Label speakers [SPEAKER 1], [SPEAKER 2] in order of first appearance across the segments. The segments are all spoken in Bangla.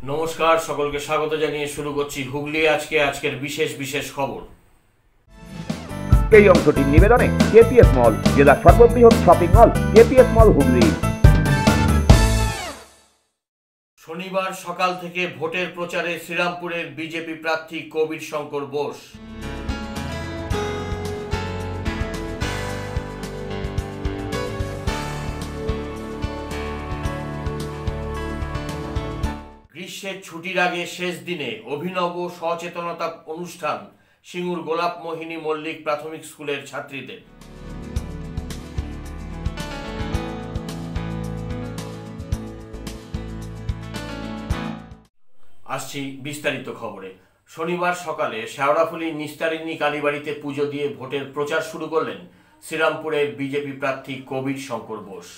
[SPEAKER 1] নমস্কার, সকলকে স্বাগত জানিয়ে শুরু করছি হুগলি আজকের বিশেষ খবর।
[SPEAKER 2] এই অংশটির নিবেদনে কেপিএস মল, জেলার সর্ববৃহৎ শপিং মল কেপিএস মল হুগলি।
[SPEAKER 1] শনিবার সকাল থেকে ভোটের প্রচারে শ্রীরামপুরের বিজেপি প্রার্থী কবির শঙ্কর বোস। গ্রীষ্মের ছুটির আগে শেষ দিনে অভিনব সচেতনতা অনুষ্ঠান সিঙ্গুর গোলাপ মোহিনী মল্লিক প্রাথমিক স্কুলের ছাত্রীদের। আসছি বিস্তারিত খবরে। শনিবার সকালে শেওড়াফুলি নিস্তারিণী কালীবাড়িতে পুজো দিয়ে ভোটের প্রচার শুরু করলেন শ্রীরামপুরের বিজেপি প্রার্থী কবির শঙ্কর বোস।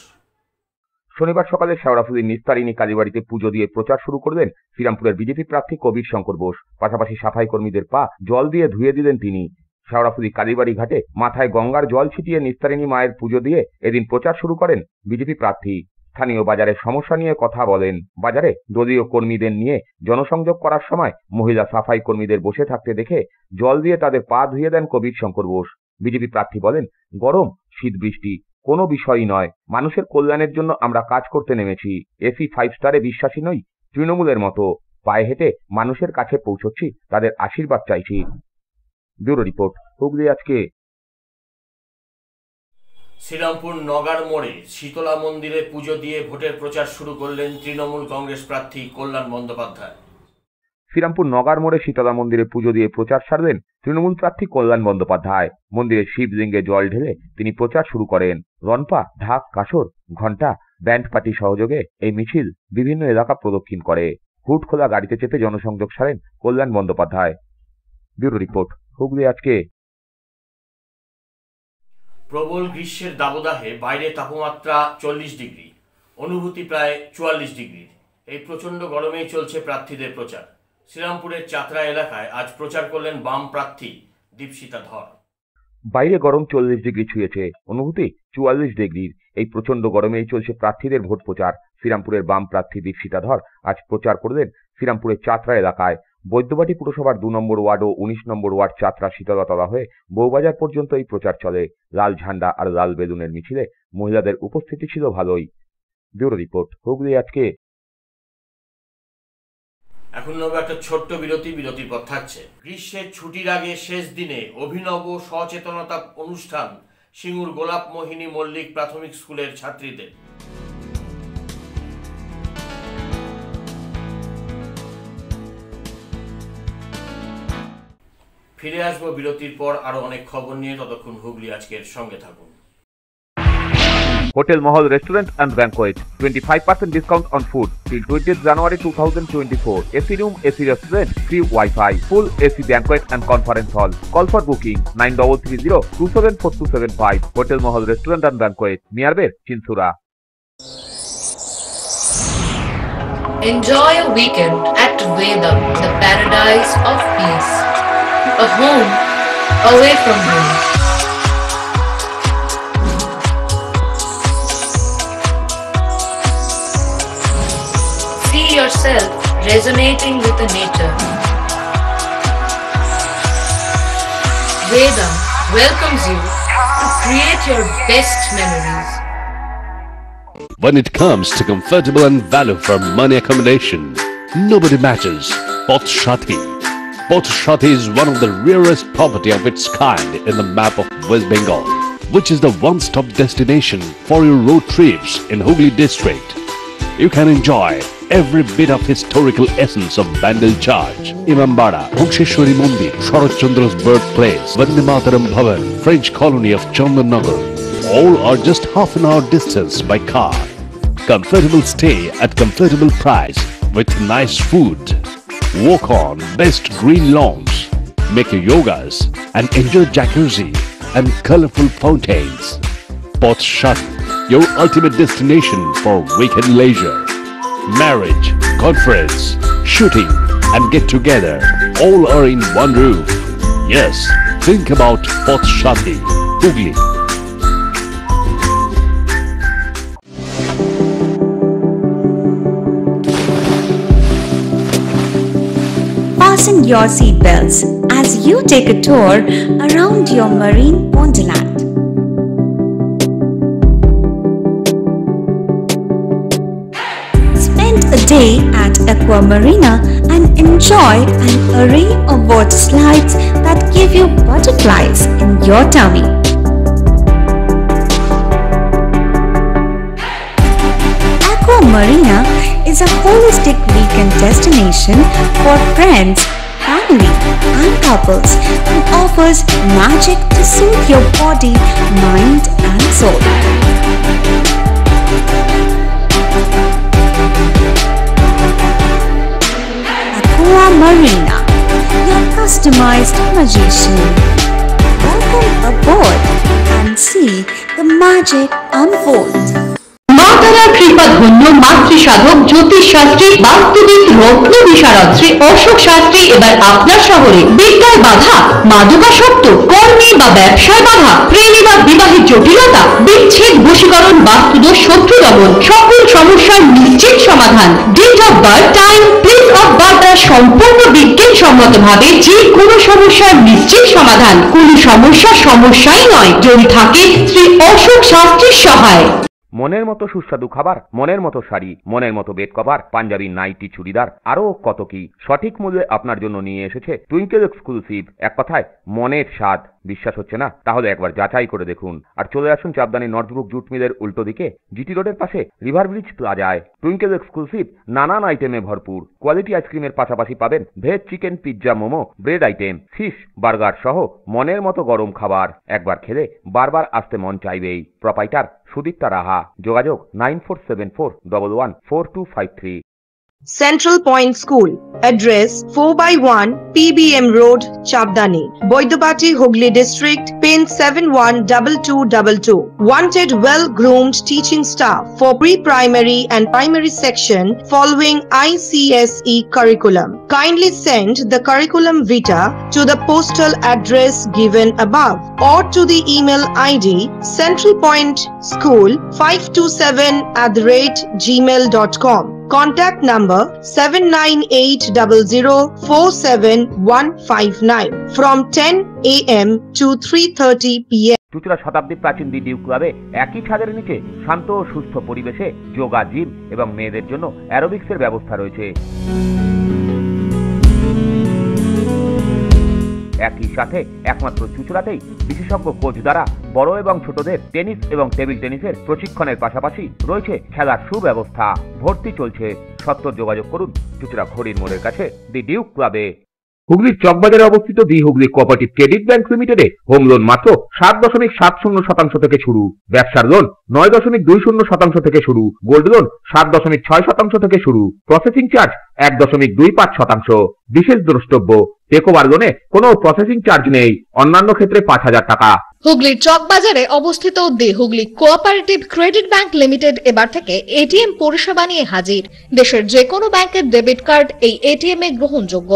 [SPEAKER 2] শনিবার সকালে শেওড়াফুলির নিস্তারিণী কালীবাড়িতে পুজো দিয়ে প্রচার শুরু করলেন শ্রীরামপুরের বিজেপি প্রার্থী কবির শঙ্কর বোস। পাশাপাশি সাফাই কর্মীদের পা জল দিয়ে ধুয়ে দিলেন তিনি। শেওড়াফুলি কালীবাড়ি ঘাটে মাথায় গঙ্গার জল ছিটিয়ে নিস্তারিণী মায়ের পুজো দিয়ে এদিন প্রচার শুরু করেন বিজেপি প্রার্থী। স্থানীয় বাজারের সমস্যা নিয়ে কথা বলেন। বাজারে দলীয় কর্মীদের নিয়ে জনসংযোগ করার সময় মহিলা সাফাই কর্মীদের বসে থাকতে দেখে জল দিয়ে তাদের পা ধুয়ে দেন কবির শঙ্কর বোস। বিজেপি প্রার্থী বলেন, গরম, শীত, বৃষ্টি কোনো বিষয়ই নয়, মানুষের কল্যাণের জন্য আমরা কাজ করতে নেমেছি। এসি 5 স্টারে বিশ্বাসী নই, তৃণমূলের মতো পায়ে হেঁটে মানুষের কাছে পৌঁছচ্ছি, তাদের আশীর্বাদ চাইছি। ব্যুরো রিপোর্ট, হুগলি আজকে।
[SPEAKER 1] শ্রীরামপুর নগার মোড়ে শীতলা মন্দিরে পুজো দিয়ে ভোটের প্রচার শুরু করলেন তৃণমূল কংগ্রেস প্রার্থী কল্যাণ বন্দ্যোপাধ্যায়।
[SPEAKER 2] শ্রীরামপুর নগার মোড়ে শীতলা মন্দিরে পুজো দিয়ে প্রচার সারলেন তৃণমূল প্রার্থী কল্যাণ বন্দ্যোপাধ্যায়। মন্দিরের শিবলিঙ্গে জল ঢেলে তিনি প্রচার শুরু করেন। রনপা, ঢাক, কাসর, ঘণ্টা, ব্যান্ড পার্টি সহযোগে এই মিছিল বিভিন্ন এলাকা প্রদক্ষিণ করে। হুড খোলা গাড়িতে চেপে জনসংযোগ সারেন কল্যাণ বন্দ্যোপাধ্যায়। ব্যুরো রিপোর্ট, হুগলি আজকে।
[SPEAKER 1] প্রবল গ্রীষ্মের দাবদাহে বাইরে তাপমাত্রা 40 ডিগ্রি, অনুভূতি প্রায় 44 ডিগ্রি। এই প্রচন্ড গরমেই চলছে প্রার্থীদের প্রচার। শ্রীরামপুরের চাতরা এলাকায় আজ প্রচার করলেন বাম প্রার্থী দীপশিতা ধর।
[SPEAKER 2] বাইরে গরম 40 ডিগ্রি ছুঁয়েছে, অনুভূতি 44 ডিগ্রির। এই প্রচন্ড গরমেই চলছে প্রার্থীদের ভোট প্রচার। শ্রীরামপুরের বাম প্রার্থী দীপশিতা ধর আজ প্রচার করলেন শ্রীরামপুরের চাতরা এলাকায়। বৈদ্যবাটি পুরসভার 2 নম্বর ওয়ার্ড ও 19 নম্বর ওয়ার্ড চাতরা শীতলতলা হয়ে বউবাজার পর্যন্ত এই প্রচার চলে। লাল ঝান্ডা আর লাল বেলুনের মিছিলে মহিলাদের উপস্থিতি ছিল ভালোই। ব্যুরো রিপোর্ট, হুগলি আজকে।
[SPEAKER 1] এখন নেব একটা ছোট্ট বিরতির পর থাকছে। গ্রীষ্মের ছুটির আগে শেষ দিনে অভিনব সচেতনতা অনুষ্ঠান সিঙ্গুর গোলাপ মোহিনী মল্লিক প্রাথমিক স্কুলের ছাত্রীদের। ফিরে আসবো বিরতির পর আরো অনেক খবর নিয়ে। ততক্ষণ হুগলি আজকের সঙ্গে থাকুন।
[SPEAKER 2] Hotel Mahal Restaurant and Banquet, 25% discount on food till 20th January 2024. AC room, AC restaurant, free Wi-Fi, full AC banquet and conference hall. Call for booking 9330-274275. Hotel Mahal Restaurant and Banquet, Miarbet, Chinsura.
[SPEAKER 3] Enjoy a weekend at Vedam, the paradise of peace. A home away from home. See yourself resonating with the nature. Vedam welcomes you to create your best memories.
[SPEAKER 4] When it comes to comfortable and value for money accommodation, nobody matches Pothshati. Pothshati is one of the rarest property of its kind in the map of West Bengal, which is the one-stop destination for your road trips in Hooghly district. You can enjoy every bit of historical essence of Bandel Church, Imambara, Bhongsheshwari Mandir, Sharat Chandra's birthplace, Vande Mataram Bhavan, French colony of Chandannagar. All are just half an hour distance by car. Comfortable stay at comfortable price with nice food. Walk on best green lawns, make your yogas and enjoy jacuzzi and colorful fountains. Pothshati, your ultimate destination for weekend leisure. Marriage, conference, shooting and get together all are in one roof. Yes, think about Pothshati, Hooghly.
[SPEAKER 5] Fasten your seatbelts as you take a tour around your marine wonderland. Spend a day at Aqua Marina and enjoy an array of water slides that give you butterflies in your tummy. Aqua Marina is a holistic weekend destination for friends, family and couples and offers magic to soothe your body, mind and soul. Aqua Marina, your customized magician. Welcome aboard and see the magic unfold.
[SPEAKER 6] মা তারার কৃপা ধন্য মাতৃ সাধক জ্যোতিষ শাস্ত্রী বাস্তুবিদ রত্ন বিশারদ শ্রী অশোক শাস্ত্রী এবার আপনার শহরে বিদ্যার বাধা, মাদকাসক্ত, কর্মে বা ব্যবসায় বাধা, প্রেমে বা বিবাহের জটিলতা, বিচ্ছেদ, বশীকরণ, বাস্তুদোষ, শত্রু দমন, সকল সমস্যার নিশ্চিত সমাধান। Date of birth, time, place of birth দ্বারা সম্পূর্ণ বিজ্ঞানসম্মত ভাবে যে কোনো সমস্যার নিশ্চিত সমাধান। কোনো সমস্যাই নয় যদি থাকে শ্রী অশোক শাস্ত্রীর সহায়।
[SPEAKER 2] মনের মতো সুস্বাদু খাবার, মনের মতো শাড়ি, মনের মতো bed cover, Punjabi, nightie, churidar আরো কত কি সঠিক মূল্যে আপনার জন্য নিয়ে এসেছে টুইঙ্কেল এক্সক্লুসিভ। এক কথায় মনের স্বাদ। বিশ্বাস হচ্ছে না? তাহলে একবার যাচাই করে দেখুন। আর চলে আসুন চাপদানি নর্থব্রুক জুট মিলের উল্টো দিকে জিটি রোডের পাশে রিভার ব্রিজ প্লাজায়। টুইঙ্কেল এক্সক্লুসিভ নানান আইটেমে ভরপুর। কোয়ালিটি আইসক্রিমের পাশাপাশি পাবেন veg, chicken, pizza, momo, bread item, fish, burger সহ মনের মতো গরম খাবার। একবার খেলে বারবার আসতে মন চাইবেই। প্রোপাইটার সুদীপ্তা রাহা। যোগাযোগ 9474114253।
[SPEAKER 7] Central Point School. Address 4/1 PBM Road, Chavdani, Boidapati, Hooghly District, PIN 712222. Wanted well-groomed teaching staff for pre-primary and primary section following ICSE curriculum. Kindly send the curriculum vitae to the postal address given above or to the email ID centralpoint school527@gmail.com. Contact number 7980047159 from 10 a.m. to 3:30 p.m.
[SPEAKER 2] চুঁচুড়া শতাব্দী প্রাচীন ডিডিউ ক্লাবে একই ছাদের নিচে শান্ত ও সুস্থ পরিবেশে যোগা, জিম এবং মেয়েদের জন্য অ্যারোবিক্সের ব্যবস্থা রয়েছে। একই সাথে একমাত্র চুঁচুড়াতেই বিশেষজ্ঞ কোচ দ্বারা বড় এবং ছোটদের টেনিস এবং টেবিল টেনিসের প্রশিক্ষণের পাশাপাশি রয়েছে খেলার সুব্যবস্থা। ভর্তি চলছে। সত্তর যোগাযোগ করুন চুঁচুড়া ঘড়ির মোড়ের কাছে দি ডিউক ক্লাবে। হুগলির চকবাজারে অবস্থিত the Hooghly cooperative credit bank লিমিটেডে হোম লোন মাত্র 7.70% থেকে শুরু। ব্যবসার লোন 9.20% থেকে শুরু। গোল্ড লোন 7.6% থেকে শুরু। Processing charge 1.25%। বিশেষ দ্রষ্টব্য, টেকওভার লোনে কোনো প্রসেসিং চার্জ নেই। অন্যান্য ক্ষেত্রে 5,000 টাকা।
[SPEAKER 8] হুগলির চকবাজারে অবস্থিত the Hooghly cooperative credit bank limited এবার থেকে এটিএম পরিষেবা নিয়ে হাজির। দেশের যে কোনো ব্যাংকের ডেবিট কার্ড এই এটিএম এ গ্রহণযোগ্য।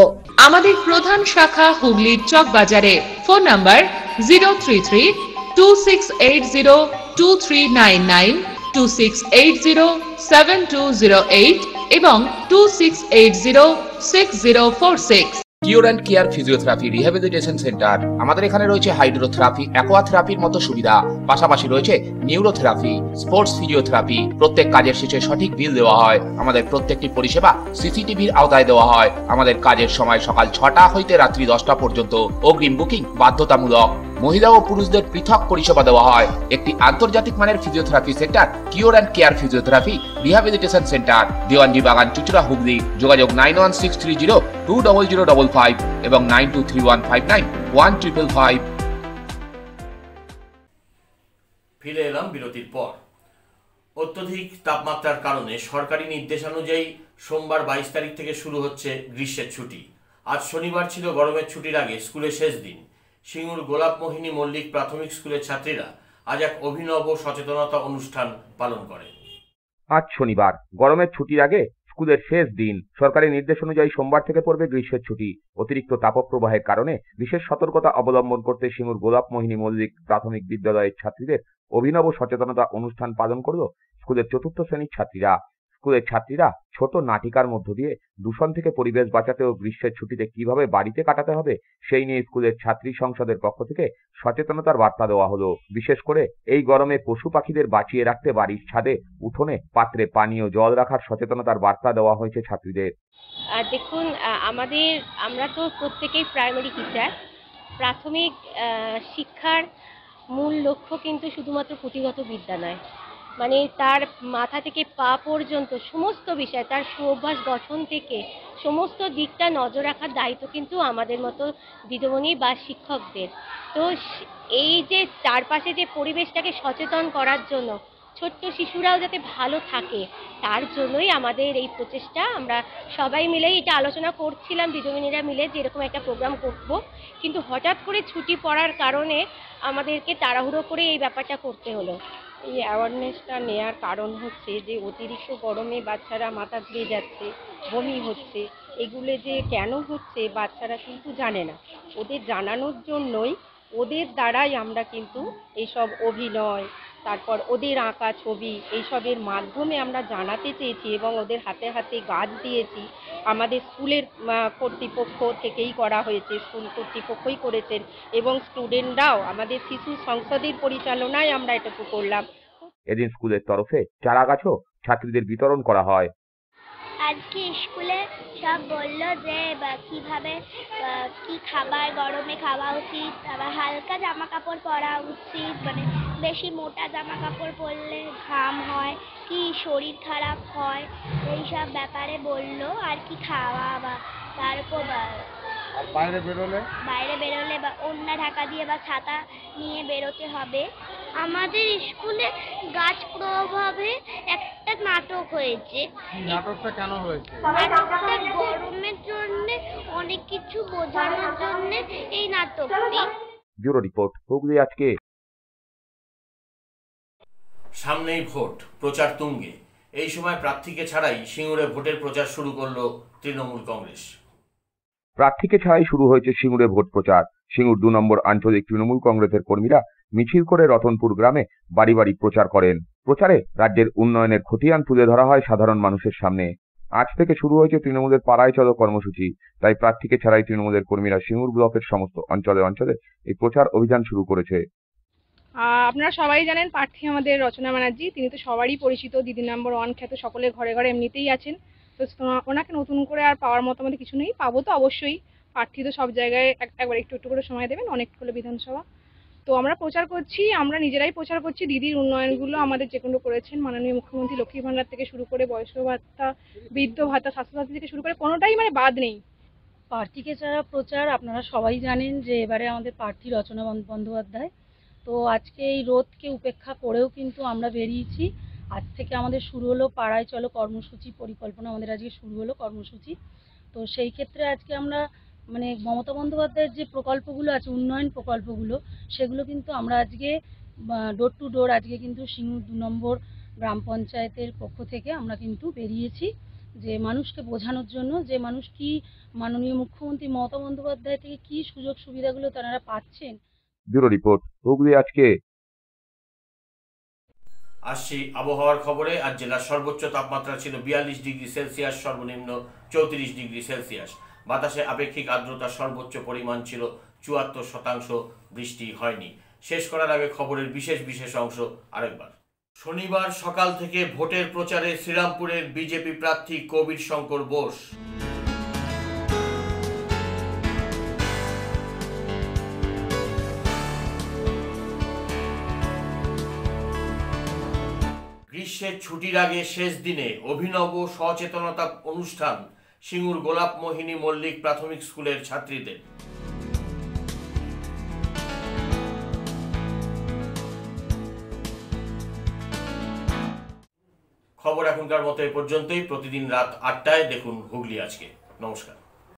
[SPEAKER 9] আমাদের প্রধান শাখা হুগলির চকবাজারে। ফোন নাম্বার 033-2680-2399, 2680-7208 এবং 2680-6046।
[SPEAKER 10] Cure and care physiotherapy rehabilitation centre. আমাদের এখানে রয়েছে হাইড্রোথেরাপি, অ্যাকোয়াথেরাপির মতো সুবিধা। পাশাপাশি রয়েছে নিউরোথেরাপি, স্পোর্টস ফিজিওথেরাপি। প্রত্যেক কাজের শেষে সঠিক বিল দেওয়া হয়। আমাদের প্রত্যেকটি পরিষেবা সিসিটিভির আওতায় দেওয়া হয়। আমাদের কাজের সময় সকাল 6টা হইতে রাত্রি 10টা পর্যন্ত। অগ্রিম বুকিং বাধ্যতামূলক। মহিলা ও পুরুষদের পৃথক পরিষেবা দেওয়া হয়। একটি আন্তর্জাতিক মানের physiotherapy centre cure and care physiotherapy rehabilitation centre, Dewanji বাগান, চুঁচুড়া, হুগলি। যোগাযোগ 9163020055 এবং 9231591555।
[SPEAKER 1] ফিরে এলাম বিরতির পর। অত্যধিক তাপমাত্রার কারণে সরকারি নির্দেশানুযায়ী সোমবার 22 তারিখ থেকে শুরু হচ্ছে গ্রীষ্মের ছুটি। আজ শনিবার ছিল গরমের ছুটির আগে স্কুলের শেষ দিন। সিঙ্গুর গোলাপমোহিনী মল্লিক প্রাথমিক স্কুলের ছাত্রীরা আজ এক অভিনব সচেতনতা অনুষ্ঠান পালন করে।
[SPEAKER 2] আজ শনিবার গরমের ছুটির আগে স্কুলের শেষ দিন। সরকারি নির্দেশ অনুযায়ী সোমবার থেকে পড়বে গ্রীষ্মের ছুটি। অতিরিক্ত তাপপ্রবাহের কারণে বিশেষ সতর্কতা অবলম্বন করতে সিঙ্গুর গোলাপমোহিনী মল্লিক প্রাথমিক বিদ্যালয়ের ছাত্রীদের অভিনব সচেতনতা অনুষ্ঠান পালন করল স্কুলের 4র্থ শ্রেণীর ছাত্রীরা। স্কুলের ছাত্রীরা ছোট নাটিকার মধ্য দিয়ে দূষণ থেকে পরিবেশ বাঁচাতে ও গ্রীষ্মের ছুটিতে কিভাবে বাড়িতে কাটাতে হবে সেই নিয়ে স্কুলের ছাত্রী সংসদের পক্ষ থেকে সচেতনতার বার্তা দেওয়া হলো। বিশেষ করে এই গরমে পশু পাখিদের বাঁচিয়ে রাখতে বাড়ির ছাদে, উঠোনে পাত্রে পানীয় জল রাখার সচেতনতার বার্তা দেওয়া হয়েছে ছাত্রীদের।
[SPEAKER 11] দেখুন, আমরা তো প্রত্যেকেই প্রাইমারি টিচার। প্রাথমিক শিক্ষার মূল লক্ষ্য কিন্তু শুধুমাত্র পুঁথিগত বিদ্যা নয়, মানে তার মাথা থেকে পা পর্যন্ত সমস্ত বিষয়, তার সুঅভ্যাস গঠন থেকে সমস্ত দিকটা নজর রাখার দায়িত্ব কিন্তু আমাদের মতো দিদিমণি বা শিক্ষকদের। তো এই যে চারপাশে যে পরিবেশটাকে সচেতন করার জন্য, ছোট্ট শিশুরাও যাতে ভালো থাকে, তার জন্যই আমাদের এই প্রচেষ্টা। আমরা সবাই মিলেই এটা আলোচনা করছিলাম, দিদিমণিরা মিলে, যে এরকম একটা প্রোগ্রাম করব, কিন্তু হঠাৎ করে ছুটি পড়ার কারণে আমাদেরকে তাড়াহুড়ো করে এই ব্যাপারটা করতে হলো। এই অ্যাওয়ারনেসটা নেওয়ার কারণ হচ্ছে যে অতিরিক্ত গরমে বাচ্চারা মাথা ঘুরে যাচ্ছে, বমি হচ্ছে, এগুলো যে কেন হচ্ছে বাচ্চারা কিন্তু জানে না। ওদের জানানোর জন্যই, ওদের দ্বারাই আমরা কিন্তু এইসব অভিনয়, তারপর ওদের আঁকা ছবি, এইসবের মাধ্যমে আমরা জানাতে চেয়েছি এবং ওদের হাতে হাতে গাছ দিয়েছি। আমাদের স্কুলের কর্তৃপক্ষ থেকেই করা হয়েছে, স্কুল কর্তৃপক্ষই করেছেন এবং স্টুডেন্টরাও, আমাদের শিশু সংসদের পরিচালনায় আমরা এটুকু করলাম।
[SPEAKER 2] এদিন স্কুলের তরফে চারা গাছও ছাত্রীদের বিতরণ করা হয়।
[SPEAKER 12] আজকে স্কুলে সব বললো যে কিভাবে কি খাবার গরমে খাওয়া উচিত, আবার হালকা জামা কাপড় পরা উচিত, মানে বেশি মোটা জামা কাপড় পরলে ঘাম হয়, কি শরীর খারাপ হয়, এইসব ব্যাপারে বললো। আর কি খাওয়া, বা তারপর বাইরে বেরোলে বা ওড়না ঢাকা দিয়ে বা ছাতা নিয়ে বেরোতে হবে। আমাদের স্কুলে গাছ প্রভাবে একটা নাটক হয়েছে।
[SPEAKER 13] নাটকটা কেন হয়েছে?
[SPEAKER 12] নাটকটা গরমের জন্য, অনেক কিছু বোঝানোর জন্য এই নাটকটি।
[SPEAKER 2] ব্যুরো রিপোর্ট, হুগলি আজকে।
[SPEAKER 1] সামনেই ভোট, প্রচার তুঙ্গে। এই সময় প্রার্থীকে ছাড়াই সিঙ্গুরে ভোটের প্রচার শুরু করল তৃণমূল কংগ্রেস।
[SPEAKER 2] প্রার্থীকে ছাড়াই শুরু হয়েছে সিঙ্গুরে ভোট প্রচার। সিঙ্গুর 2 নম্বর আঞ্চলিক তৃণমূল কংগ্রেসের কর্মীরা মিছিল করে রতনপুর গ্রামে বাড়ি বাড়ি প্রচার করেন। প্রচারে রাজ্যের উন্নয়নের খতিয়ান তুলে ধরা হয় সাধারণ মানুষের সামনে। আজ থেকে শুরু হয়েছে তৃণমূলের পাড়ায় চলো কর্মসূচি। তাই প্রার্থীকে ছাড়াই তৃণমূলের কর্মীরা সিঙ্গুর ব্লকের সমস্ত অঞ্চলে অঞ্চলে এই প্রচার অভিযান শুরু করেছে।
[SPEAKER 14] আপনারা সবাই জানেন প্রার্থী আমাদের রচনা ব্যানার্জি, তিনি তো সবারই পরিচিত, দিদি নম্বর 1 খ্যাত, সকলের ঘরে ঘরে এমনিতেই আছেন। তো ওনাকে নতুন করে আর পাওয়ার মতো আমাদের কিছু নেই, পাবো তো অবশ্যই। প্রার্থী তো সব জায়গায় একবার একটু একটু করে সময় দেবেন, অনেক হলে বিধানসভা। তো আমরা প্রচার করছি, আমরা নিজেরাই প্রচার করছি। দিদির উন্নয়নগুলো আমাদের যেগুলো করেছেন, মাননীয় মুখ্যমন্ত্রী লক্ষ্মী ভান্ডার থেকে শুরু করে বয়স্ক ভাতা, বৃদ্ধ ভাতা, স্বাস্থ্যসাথী থেকে শুরু করে কোনোটাই মানে বাদ নেই।
[SPEAKER 15] প্রার্থীকে ছাড়া প্রচার আপনারা সবাই জানেন যে এবারে আমাদের প্রার্থী রচনা বন্দ্যোপাধ্যায়। তো আজকে এই রোদকে উপেক্ষা করেও কিন্তু আমরা বেরিয়েছি। আজ থেকে আমাদের শুরু হলো পাড়ায় চলো কর্মসূচি পরিকল্পনা, আমাদের আজকে শুরু হলো কর্মসূচি। তো সেই ক্ষেত্রে আজকে আমরা মানে মমতা বন্দ্যোপাধ্যায়ের যে প্রকল্পগুলো আছে, উন্নয়ন প্রকল্পগুলো, সেগুলো কিন্তু আমরা আজকে ডোর টু ডোর আজকে কিন্তু সিঙ্গুর 2 নম্বর গ্রাম পঞ্চায়েতের পক্ষ থেকে আমরা কিন্তু বেরিয়েছি যে মানুষকে বোঝানোর জন্য যে মানুষ কি মাননীয় মুখ্যমন্ত্রী মমতা বন্দ্যোপাধ্যায় থেকে কি সুযোগ সুবিধাগুলো তারা পাচ্ছেন।
[SPEAKER 2] ব্যুরো রিপোর্ট, হুগলি আজকে।
[SPEAKER 1] আসছি আবহাওয়ার খবরে। আজ জেলার সর্বোচ্চ তাপমাত্রা ছিল 42 ডিগ্রি সেলসিয়াস, সর্বনিম্ন 34 ডিগ্রি সেলসিয়াস। বাতাসে আপেক্ষিক আর্দ্রতার সর্বোচ্চ পরিমাণ ছিল 74%। বৃষ্টি হয়নি। শেষ করার আগে খবরের বিশেষ অংশ আরেকবার। শনিবার সকাল থেকে ভোটের প্রচারে শ্রীরামপুরের বিজেপি প্রার্থী কবির শঙ্কর বোস। গ্রীষ্মের ছুটির আগে শেষ দিনে অভিনব সচেতনতা অনুষ্ঠান সিঙ্গুর গোলাপ মোহিনী মল্লিক প্রাথমিক স্কুলের ছাত্রীদের। খবর এখনকার মতো এ পর্যন্তই। প্রতিদিন রাত 8টায় দেখুন হুগলি আজকে। নমস্কার।